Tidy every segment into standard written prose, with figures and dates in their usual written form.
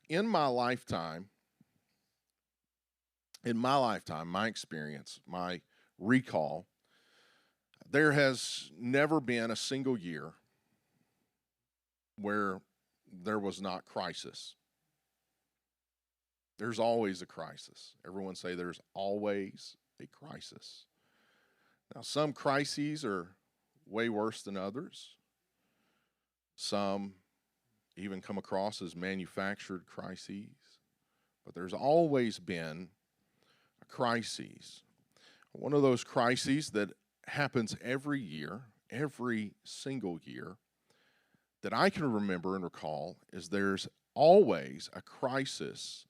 in my lifetime, my experience, my recall, there has never been a single year where there was not crisis. There's always a crisis. Everyone say there's always a crisis. Now, some crises are way worse than others. Some even come across as manufactured crises. But there's always been a crisis. One of those crises that happens every year, every single year, that I can remember and recall is there's always a crisis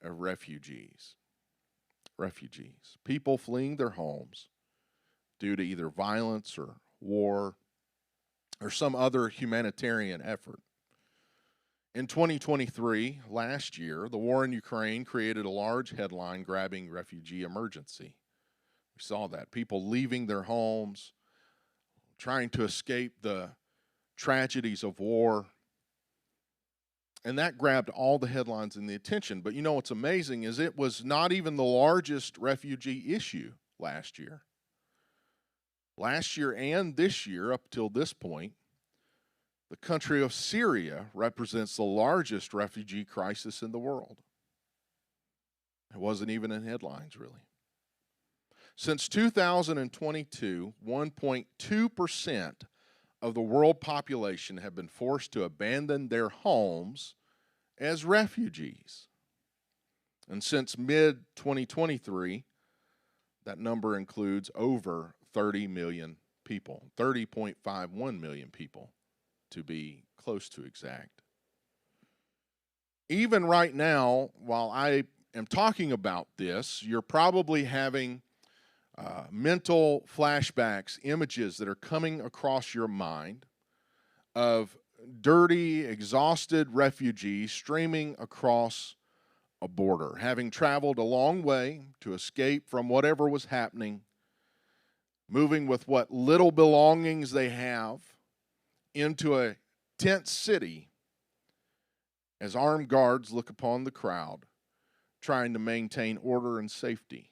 of refugees. Refugees. People fleeing their homes due to either violence or war or some other humanitarian effort. In 2023, last year, the war in Ukraine created a large headline-grabbing refugee emergency. We saw that. People leaving their homes, trying to escape the tragedies of war. And that grabbed all the headlines and the attention. But you know what's amazing is it was not even the largest refugee issue last year. Last year and this year, up till this point, the country of Syria represents the largest refugee crisis in the world. It wasn't even in headlines, really. Since 2022, 1.2% of the world population have been forced to abandon their homes as refugees. And since mid-2023, that number includes over 30 million people, 30.51 million people to be close to exact. Even right now, while I am talking about this, you're probably having mental flashbacks, images that are coming across your mind of dirty, exhausted refugees streaming across a border, having traveled a long way to escape from whatever was happening, moving with what little belongings they have into a tent city as armed guards look upon the crowd, trying to maintain order and safety.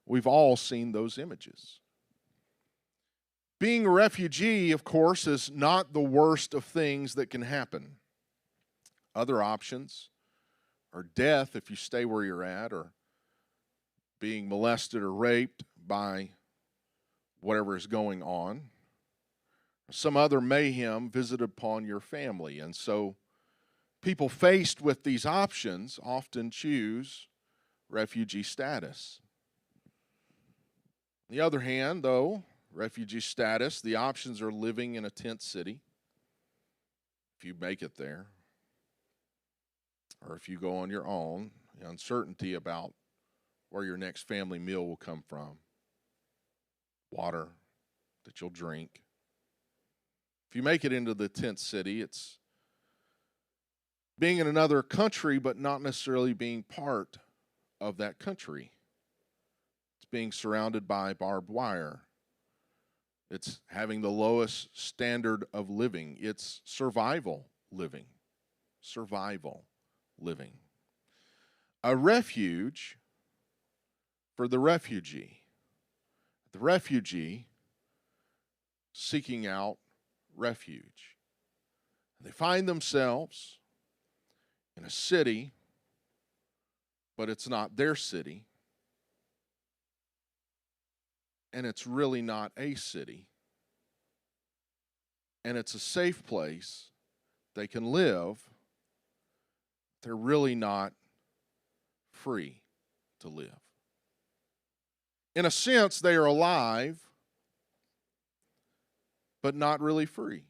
We've all seen those images. Being a refugee, of course, is not the worst of things that can happen. Other options are death if you stay where you're at, or being molested or raped by whatever is going on. Some other mayhem visited upon your family. And so people faced with these options often choose refugee status. On the other hand, though, refugee status, the options are living in a tent city, if you make it there, or if you go on your own, the uncertainty about where your next family meal will come from, water that you'll drink. If you make it into the tent city, it's being in another country, but not necessarily being part of that country. It's being surrounded by barbed wire. It's having the lowest standard of living. It's survival living. Survival living. A refuge for the refugee. The refugee seeking out refuge. They find themselves in a city, but it's not their city. And it's really not a city. And it's a safe place. They can live. They're really not free to live. In a sense, they are alive, but not really free.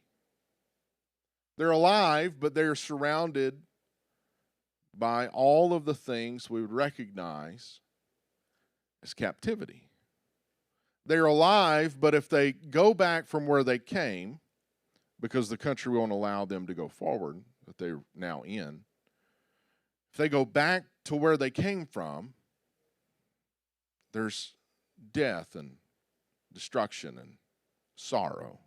They're alive, but they're surrounded by all of the things we would recognize as captivity. They're alive, but if they go back from where they came, because the country won't allow them to go forward, that they're now in, if they go back to where they came from, there's death and destruction and sorrow.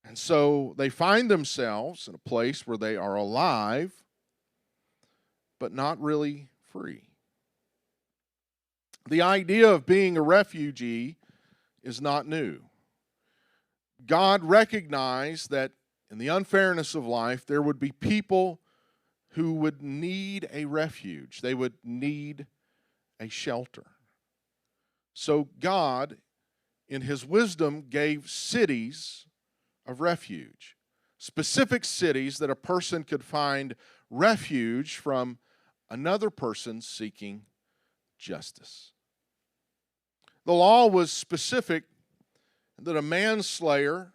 And so they find themselves in a place where they are alive, but not really free. The idea of being a refugee is not new. God recognized that in the unfairness of life, there would be people who would need a refuge. They would need a shelter. So God, in His wisdom, gave cities of refuge, specific cities that a person could find refuge from another person seeking justice. The law was specific that a manslayer,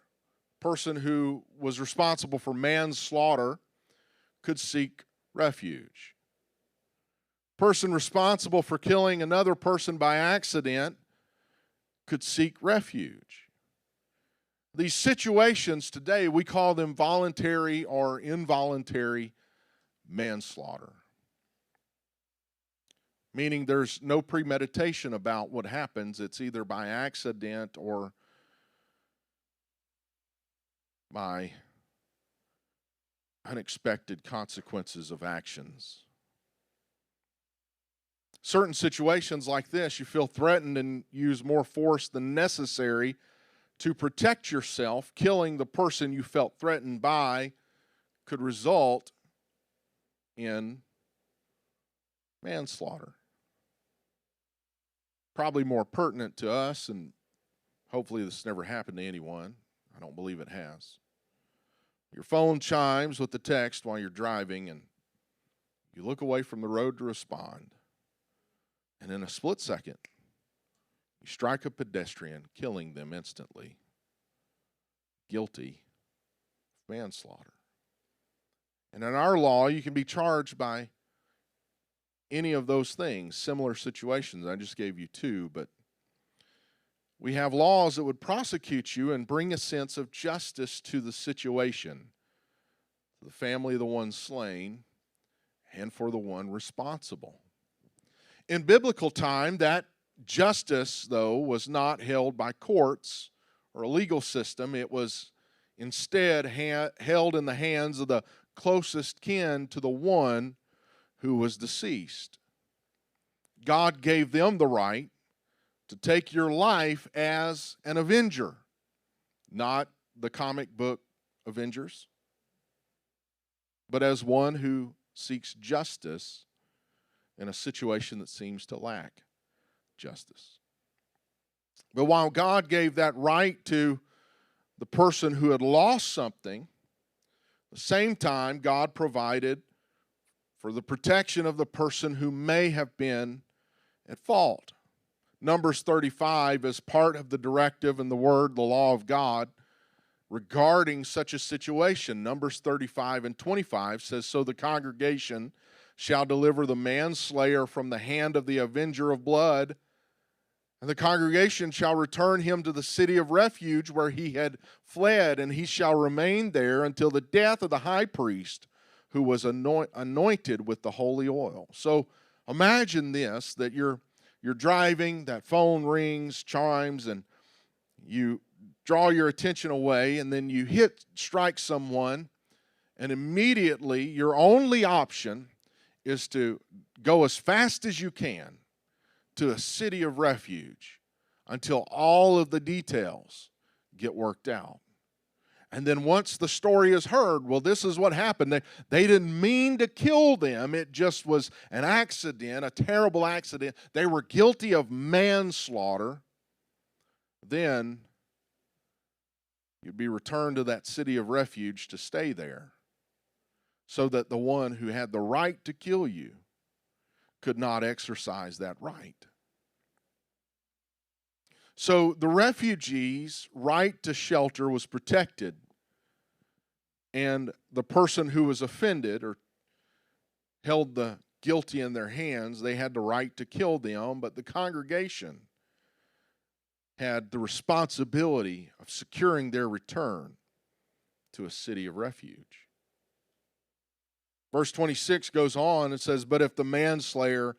person who was responsible for manslaughter, could seek refuge. Person responsible for killing another person by accident could seek refuge. These situations today, we call them voluntary or involuntary manslaughter, meaning there's no premeditation about what happens. It's either by accident or by unexpected consequences of actions. Certain situations like this, you feel threatened and use more force than necessary to protect yourself. Killing the person you felt threatened by could result in manslaughter. Probably more pertinent to us, and hopefully this never happened to anyone. I don't believe it has. Your phone chimes with the text while you're driving, and you look away from the road to respond. And in a split second, you strike a pedestrian, killing them instantly. Guilty of manslaughter. And in our law, you can be charged by any of those things, similar situations. I just gave you two, but we have laws that would prosecute you and bring a sense of justice to the situation, for the family of the one slain, and for the one responsible. In biblical time, that justice, though, was not held by courts or a legal system. It was instead held in the hands of the closest kin to the one who was deceased. God gave them the right to take your life as an avenger, not the comic book Avengers, but as one who seeks justice in a situation that seems to lack justice. But while God gave that right to the person who had lost something, at the same time, God provided for the protection of the person who may have been at fault. Numbers 35 is part of the directive and the word, the law of God, regarding such a situation. Numbers 35 and 25 says, "So the congregation shall deliver the manslayer from the hand of the avenger of blood, and the congregation shall return him to the city of refuge where he had fled, and he shall remain there until the death of the high priest who was anointed with the holy oil." So imagine this, that you're driving, that phone rings, chimes, and you draw your attention away, and then you strike someone, and immediately your only option is to go as fast as you can to a city of refuge until all of the details get worked out. And then once the story is heard, well, this is what happened. They didn't mean to kill them. It just was an accident, a terrible accident. They were guilty of manslaughter. Then you'd be returned to that city of refuge to stay there, so that the one who had the right to kill you could not exercise that right. So the refugee's right to shelter was protected, and the person who was offended or held the guilty in their hands, they had the right to kill them, but the congregation had the responsibility of securing their return to a city of refuge. Verse 26 goes on and says, "But if the manslayer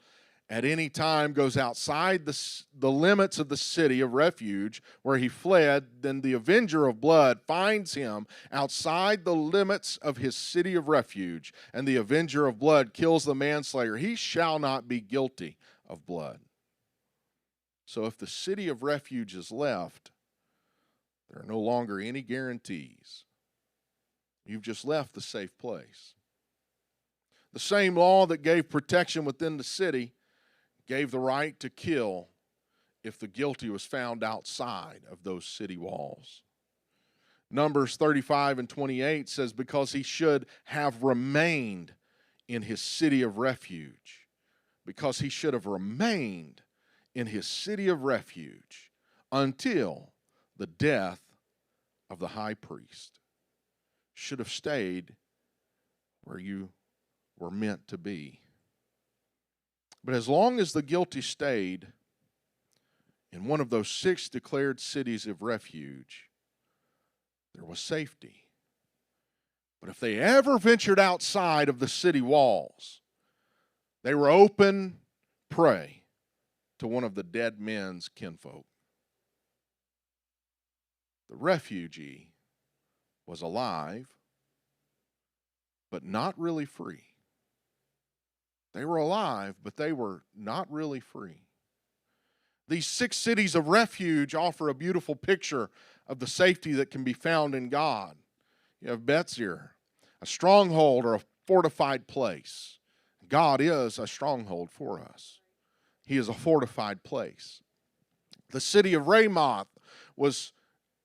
at any time goes outside the limits of the city of refuge where he fled, then the avenger of blood finds him outside the limits of his city of refuge, and the avenger of blood kills the manslayer, he shall not be guilty of blood. So if the city of refuge is left, there are no longer any guarantees. You've just left the safe place. The same law that gave protection within the city gave the right to kill if the guilty was found outside of those city walls. Numbers 35 and 28 says, because he should have remained in his city of refuge. Because he should have remained in his city of refuge until the death of the high priest. Should have stayed where you were meant to be. But as long as the guilty stayed in one of those 6 declared cities of refuge, there was safety. But if they ever ventured outside of the city walls, they were open prey to one of the dead men's kinfolk. The refugee was alive, but not really free. They were alive, but they were not really free. These 6 cities of refuge offer a beautiful picture of the safety that can be found in God. You have Betzir, a stronghold or a fortified place. God is a stronghold for us. He is a fortified place. The city of Ramoth was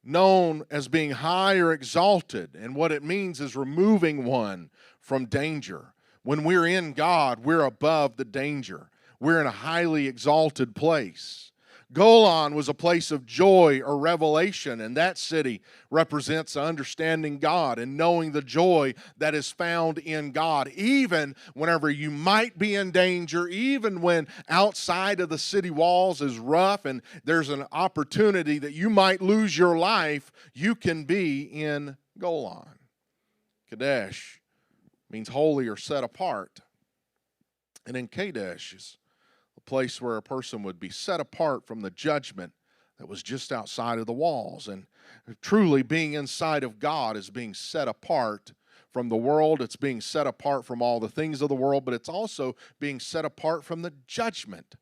known as being high or exalted, and what it means is removing one from danger. When we're in God, we're above the danger. We're in a highly exalted place. Golan was a place of joy or revelation, and that city represents understanding God and knowing the joy that is found in God, even whenever you might be in danger, even when outside of the city walls is rough and there's an opportunity that you might lose your life, you can be in Golan. Kadesh means holy or set apart. And in Kadesh is a place where a person would be set apart from the judgment that was just outside of the walls. And truly being inside of God is being set apart from the world. It's being set apart from all the things of the world, but it's also being set apart from the judgment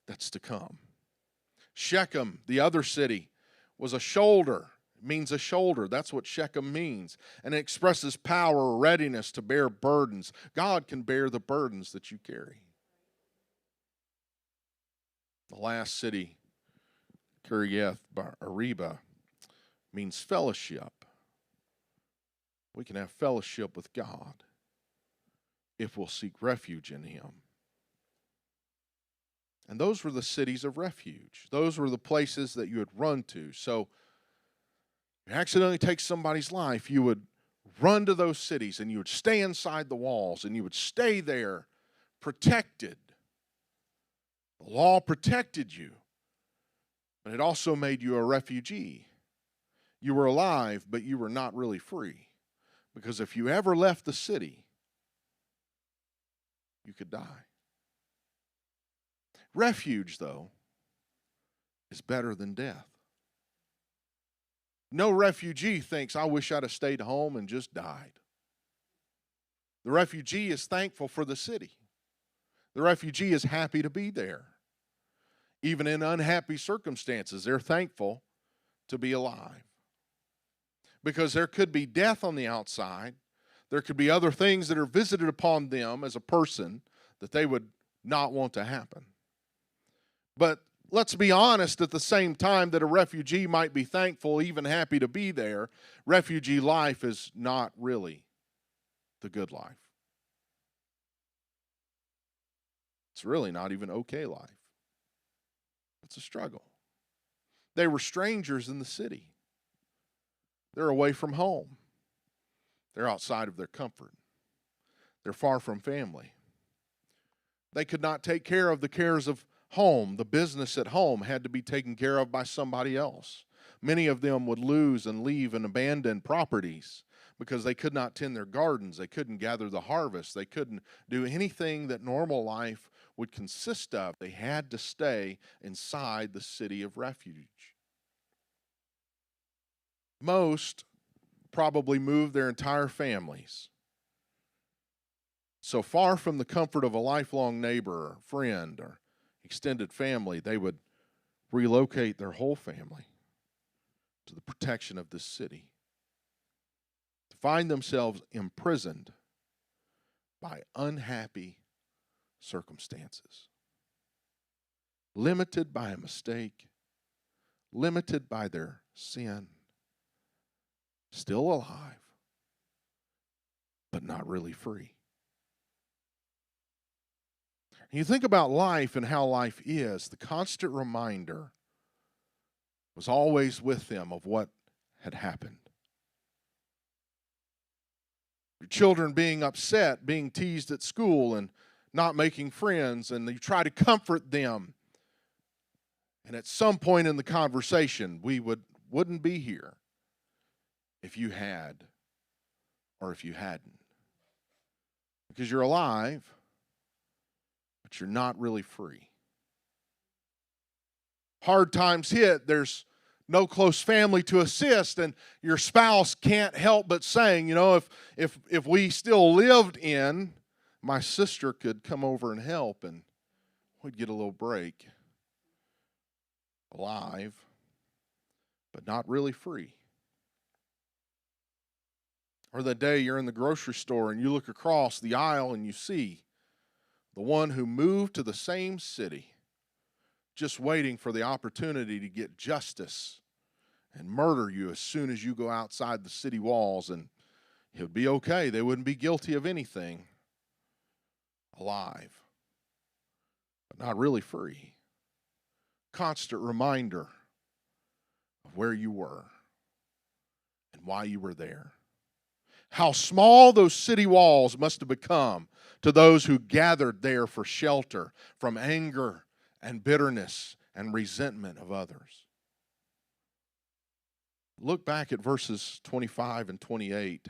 that's to come. Shechem, the other city, was a shoulder. Means a shoulder. That's what Shechem means. And it expresses power or readiness to bear burdens. God can bear the burdens that you carry. The last city, Kiriath Ariba, means fellowship. We can have fellowship with God if we'll seek refuge in Him. And those were the cities of refuge. Those were the places that you would run to. So you accidentally take somebody's life, you would run to those cities and you would stay inside the walls and you would stay there protected. The law protected you, but it also made you a refugee. You were alive, but you were not really free. Because if you ever left the city, you could die. Refuge, though, is better than death. No refugee thinks, I wish I'd have stayed home and just died. The refugee is thankful for the city. The refugee is happy to be there. Even in unhappy circumstances, they're thankful to be alive. Because there could be death on the outside. There could be other things that are visited upon them as a person that they would not want to happen. But let's be honest, at the same time that a refugee might be thankful, even happy to be there, refugee life is not really the good life. It's really not even okay life. It's a struggle. They were strangers in the city. They're away from home. They're outside of their comfort. They're far from family. They could not take care of the cares of home. The business at home had to be taken care of by somebody else. Many of them would lose and leave and abandon properties because they could not tend their gardens. They couldn't gather the harvest. They couldn't do anything that normal life would consist of. They had to stay inside the city of refuge. Most probably moved their entire families. So far from the comfort of a lifelong neighbor or friend or extended family, they would relocate their whole family to the protection of this city, to find themselves imprisoned by unhappy circumstances, limited by a mistake, limited by their sin, still alive, but not really free. You think about life and how life is, the constant reminder was always with them of what had happened. Your children being upset, being teased at school, and not making friends, and you try to comfort them. And at some point in the conversation, we wouldn't be here if you had or if you hadn't. Because you're alive, but you're not really free. Hard times hit, there's no close family to assist, and your spouse can't help but saying, you know, if we still lived in, my sister could come over and help, and we'd get a little break. Alive, but not really free. Or the day you're in the grocery store and you look across the aisle and you see the one who moved to the same city, just waiting for the opportunity to get justice and murder you as soon as you go outside the city walls, and it would be okay. They wouldn't be guilty of anything. Alive, but not really free. Constant reminder of where you were and why you were there. How small those city walls must have become to those who gathered there for shelter from anger and bitterness and resentment of others. Look back at verses 25 and 28.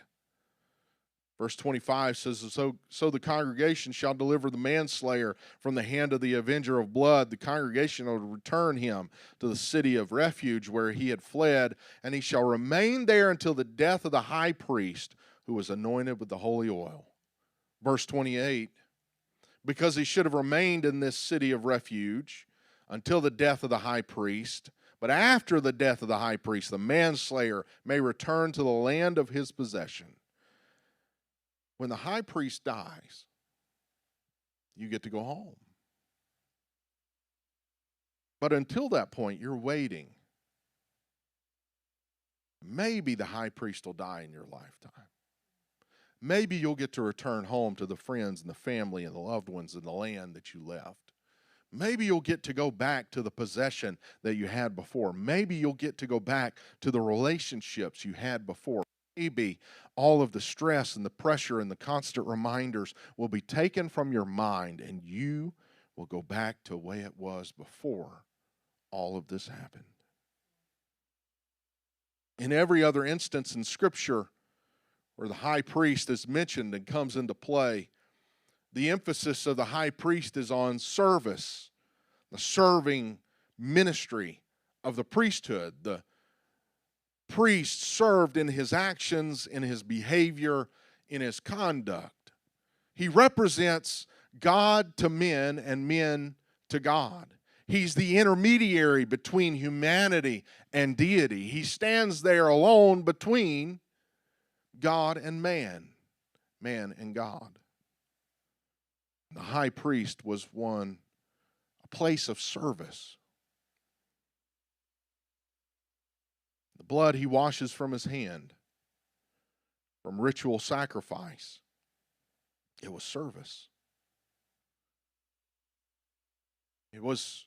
Verse 25 says, so the congregation shall deliver the manslayer from the hand of the avenger of blood. The congregation will return him to the city of refuge where he had fled, and he shall remain there until the death of the high priest who was anointed with the holy oil. Verse 28, because he should have remained in this city of refuge until the death of the high priest, but after the death of the high priest, the manslayer may return to the land of his possession. When the high priest dies, you get to go home. But until that point, you're waiting. Maybe the high priest will die in your lifetime. Maybe you'll get to return home to the friends and the family and the loved ones and the land that you left. Maybe you'll get to go back to the possession that you had before. Maybe you'll get to go back to the relationships you had before. Maybe all of the stress and the pressure and the constant reminders will be taken from your mind, and you will go back to the way it was before all of this happened. In every other instance in Scripture where the high priest is mentioned and comes into play, the emphasis of the high priest is on service, the serving ministry of the priesthood. The priest served in his actions, in his behavior, in his conduct. He represents God to men and men to God. He's the intermediary between humanity and deity. He stands there alone between God and man and God. The high priest was a place of service. The blood he washes from his hand, from ritual sacrifice, it was service. It was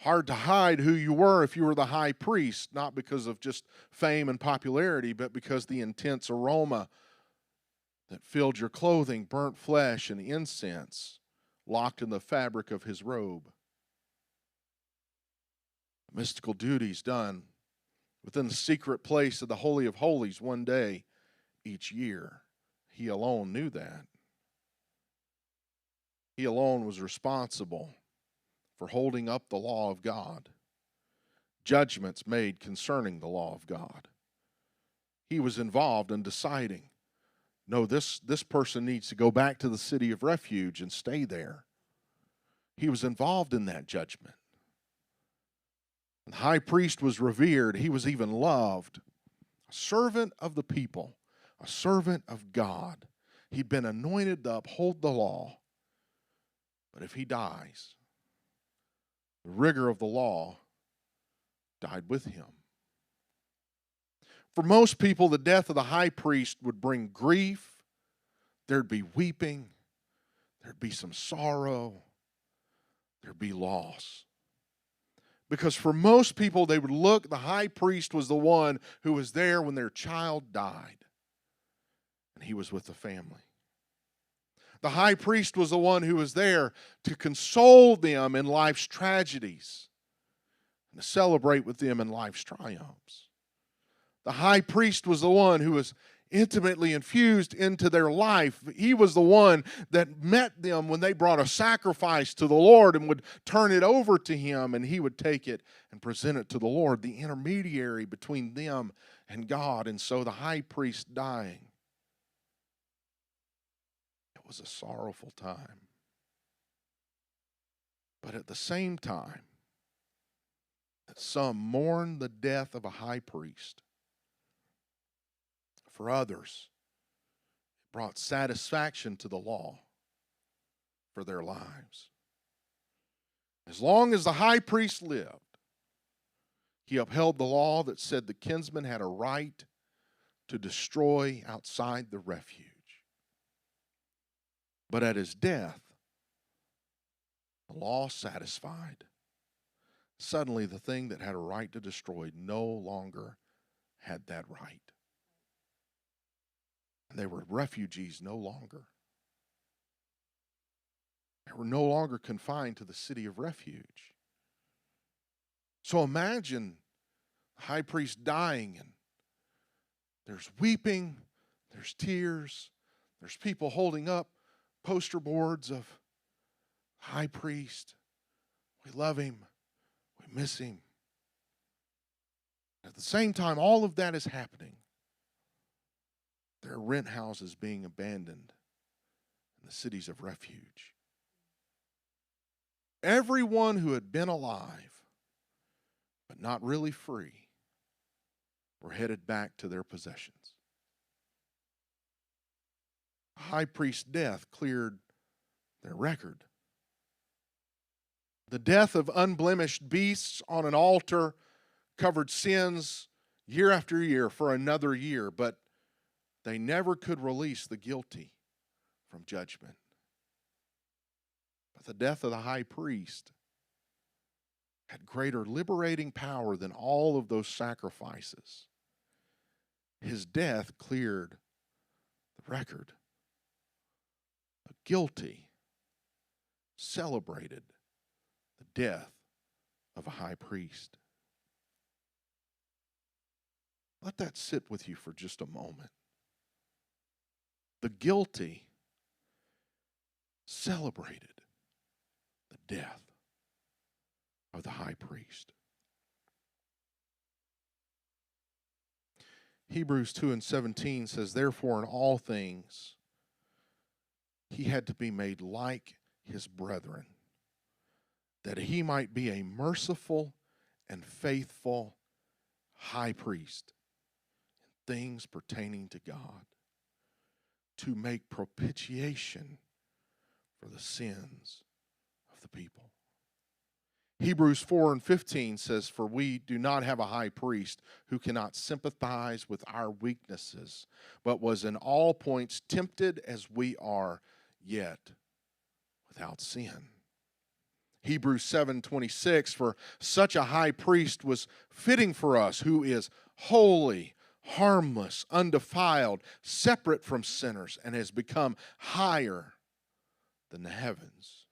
hard to hide who you were if you were the high priest, not because of just fame and popularity, but because the intense aroma that filled your clothing, burnt flesh, and incense locked in the fabric of his robe. Mystical duties done within the secret place of the Holy of Holies one day each year. He alone knew that. He alone was responsible for holding up the law of God, judgments made concerning the law of God. He was involved in deciding, no, this person needs to go back to the city of refuge and stay there. He was involved in that judgment. The high priest was revered. He was even loved. A servant of the people, a servant of God. He'd been anointed to uphold the law. But if he dies, the rigor of the law died with him. For most people, the death of the high priest would bring grief. There'd be weeping. There'd be some sorrow. There'd be loss. Because for most people, they would look, the high priest was the one who was there when their child died. And he was with the family. The high priest was the one who was there to console them in life's tragedies and to celebrate with them in life's triumphs. The high priest was the one who was intimately infused into their life. He was the one that met them when they brought a sacrifice to the Lord and would turn it over to him, and he would take it and present it to the Lord, the intermediary between them and God. And so the high priest dying, it was a sorrowful time. But at the same time that some mourn the death of a high priest, for others, it brought satisfaction to the law for their lives. As long as the high priest lived, he upheld the law that said the kinsman had a right to destroy outside the refuge. But at his death, the law satisfied. Suddenly, the thing that had a right to destroy no longer had that right. And they were refugees no longer. They were no longer confined to the city of refuge. So imagine the high priest dying, and there's weeping, there's tears, there's people holding up poster boards of high priest. We love him. We miss him. At the same time, all of that is happening. There are rent houses being abandoned in the cities of refuge. Everyone who had been alive, but not really free, were headed back to their possessions. The high priest's death cleared their record. The death of unblemished beasts on an altar covered sins year after year for another year, but they never could release the guilty from judgment. But the death of the high priest had greater liberating power than all of those sacrifices. His death cleared the record. The guilty celebrated the death of a high priest. Let that sit with you for just a moment. The guilty celebrated the death of the high priest. Hebrews 2:17 says, therefore in all things he had to be made like his brethren, that he might be a merciful and faithful high priest in things pertaining to God, to make propitiation for the sins of the people. Hebrews 4:15 says, for we do not have a high priest who cannot sympathize with our weaknesses, but was in all points tempted as we are, yet without sin. Hebrews 7:26, for such a high priest was fitting for us, who is holy, harmless, undefiled, separate from sinners, and has become higher than the heavens.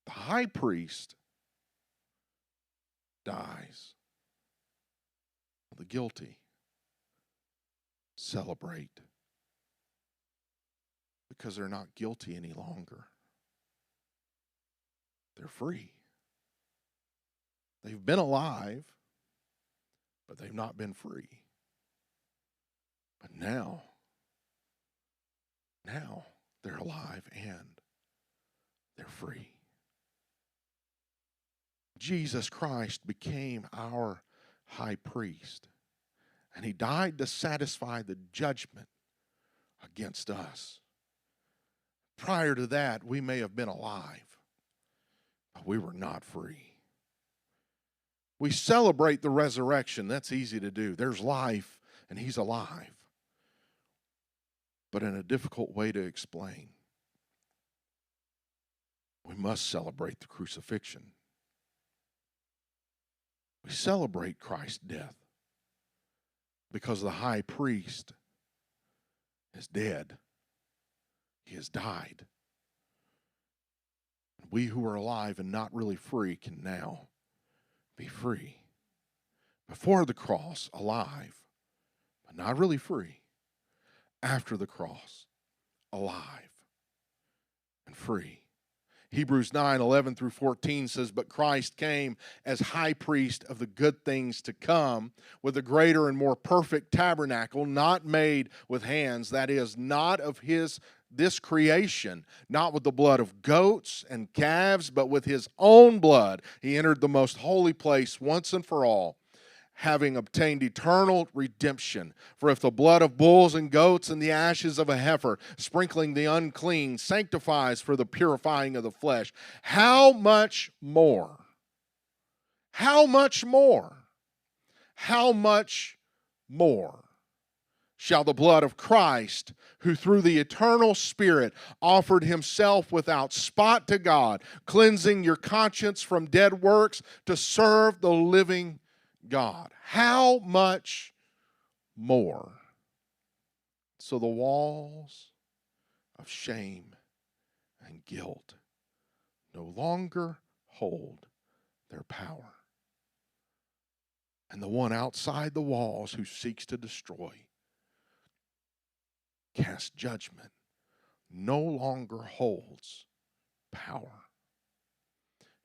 The high priest dies. The guilty celebrate because they're not guilty any longer. They're free. They've been alive, but they've not been free. But now they're alive and they're free. Jesus Christ became our high priest, and he died to satisfy the judgment against us. Prior to that, we may have been alive, but we were not free. We celebrate the resurrection. That's easy to do. There's life, and he's alive. But in a difficult way to explain. We must celebrate the crucifixion. We celebrate Christ's death because the high priest is dead. He has died. We who are alive and not really free can now be free. Before the cross, alive, but not really free. After the cross, alive and free. Hebrews 9:11 through 14 says, "But Christ came as high priest of the good things to come, with a greater and more perfect tabernacle, not made with hands, that is, not of this creation, not with the blood of goats and calves, but with his own blood. He entered the most holy place once and for all, having obtained eternal redemption. For if the blood of bulls and goats and the ashes of a heifer, sprinkling the unclean, sanctifies for the purifying of the flesh, how much more? How much more? How much more shall the blood of Christ, who through the eternal Spirit offered himself without spot to God, cleansing your conscience from dead works to serve the living God, how much more? So the walls of shame and guilt no longer hold their power. And the one outside the walls who seeks to destroy, cast judgment, no longer holds power.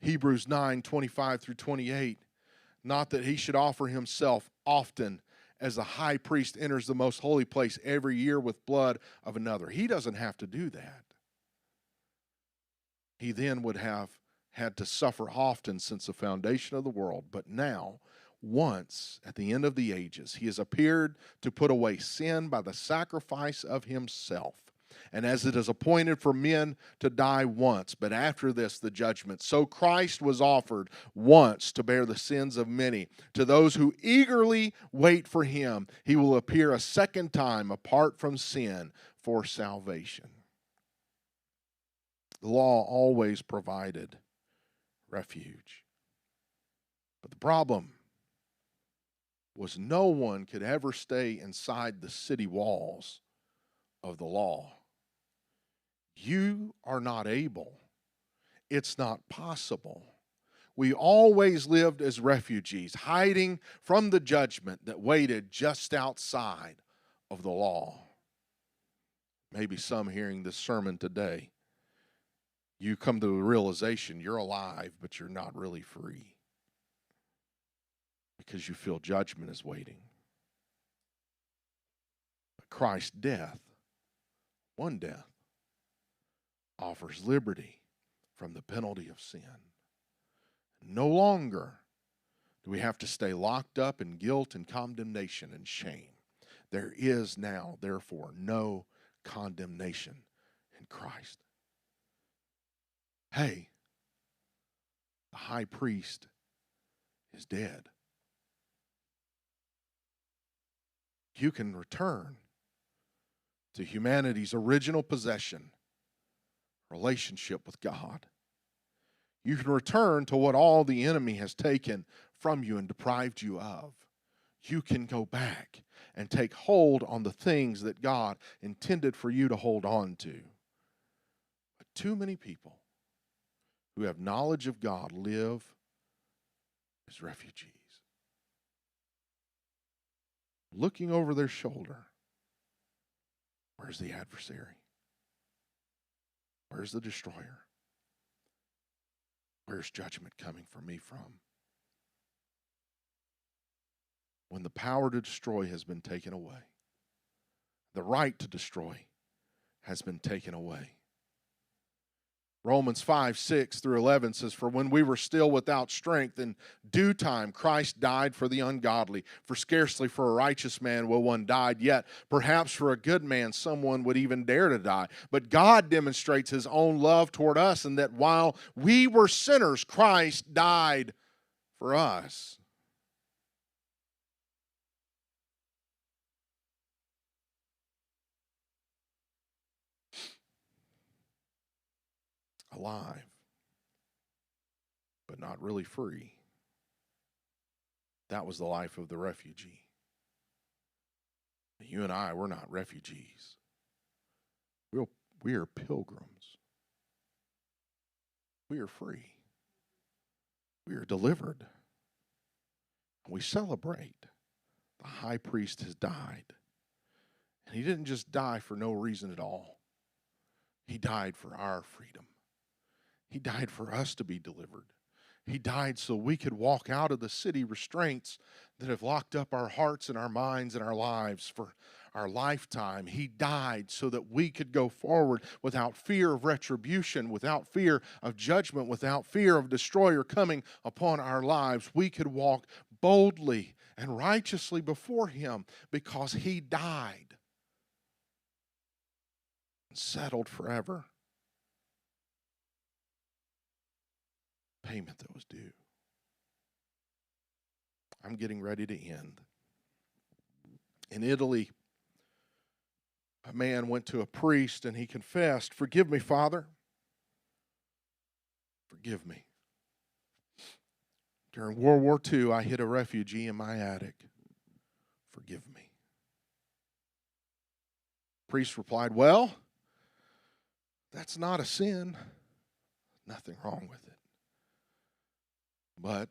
Hebrews 9:25 through 28. Not that he should offer himself often, as the high priest enters the most holy place every year with blood of another. He doesn't have to do that. He then would have had to suffer often since the foundation of the world. But now, once at the end of the ages, he has appeared to put away sin by the sacrifice of himself. And as it is appointed for men to die once, but after this the judgment, so Christ was offered once to bear the sins of many. To those who eagerly wait for him, he will appear a second time apart from sin for salvation. The law always provided refuge. But the problem was no one could ever stay inside the city walls of the law. You are not able. It's not possible. We always lived as refugees, hiding from the judgment that waited just outside of the law. Maybe some hearing this sermon today, you come to the realization you're alive, but you're not really free because you feel judgment is waiting. But Christ's death, one death, offers liberty from the penalty of sin. No longer do we have to stay locked up in guilt and condemnation and shame. There is now, therefore, no condemnation in Christ. Hey, the high priest is dead. You can return to humanity's original possession, relationship with God. You can return to what all the enemy has taken from you and deprived you of. You can go back and take hold on the things that God intended for you to hold on to. But too many people who have knowledge of God live as refugees, looking over their shoulder Where's the adversary? Where's the destroyer? Where's judgment coming for me from? When the power to destroy has been taken away, the right to destroy has been taken away. Romans 5:6-11 says, "For when we were still without strength, in due time Christ died for the ungodly. For scarcely for a righteous man will one die, yet perhaps for a good man someone would even dare to die. But God demonstrates his own love toward us, in that while we were sinners, Christ died for us." Alive, but not really free. That was the life of the refugee. You and I, we're not refugees. We are pilgrims. We are free. We are delivered. We celebrate. The high priest has died. And he didn't just die for no reason at all. He died for our freedom. He died for us to be delivered. He died so we could walk out of the city restraints that have locked up our hearts and our minds and our lives for our lifetime. He died so that we could go forward without fear of retribution, without fear of judgment, without fear of destroyer coming upon our lives. We could walk boldly and righteously before him because he died and settled forever payment that was due. I'm getting ready to end. In Italy, a man went to a priest and he confessed, "Forgive me, Father. Forgive me. During World War II, I hid a refugee in my attic. Forgive me." The priest replied, "Well, that's not a sin. Nothing wrong with it." But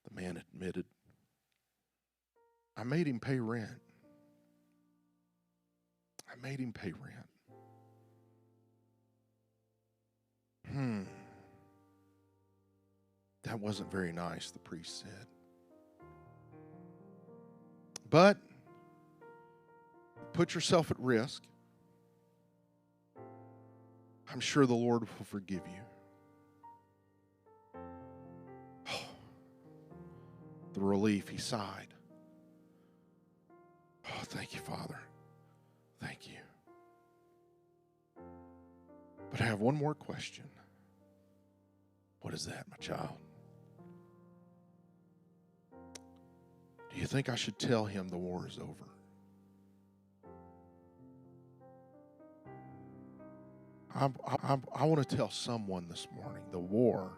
the man admitted, "I made him pay rent. I made him pay rent." That wasn't very nice, the priest said. But put yourself at risk. I'm sure the Lord will forgive you. The relief, he sighed. "Oh, thank you, Father. Thank you. But I have one more question." "What is that, my child?" "Do you think I should tell him the war is over?" I want to tell someone this morning, the war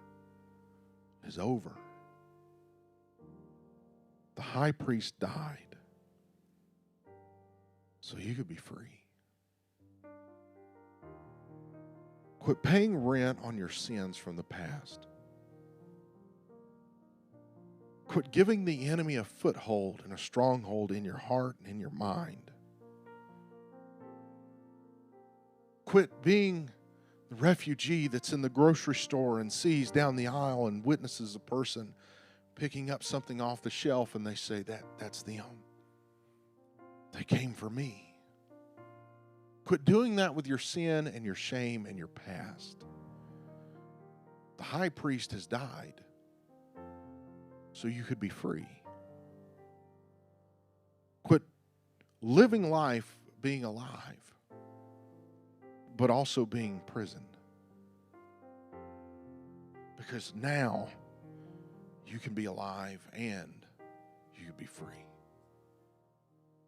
is over. The high priest died so you could be free. Quit paying rent on your sins from the past. Quit giving the enemy a foothold and a stronghold in your heart and in your mind. Quit being the refugee that's in the grocery store and sees down the aisle and witnesses a person picking up something off the shelf and they say, that's them. They came for me. Quit doing that with your sin and your shame and your past. The high priest has died so you could be free. Quit living life being alive, but also being imprisoned. Because now you can be alive and you can be free.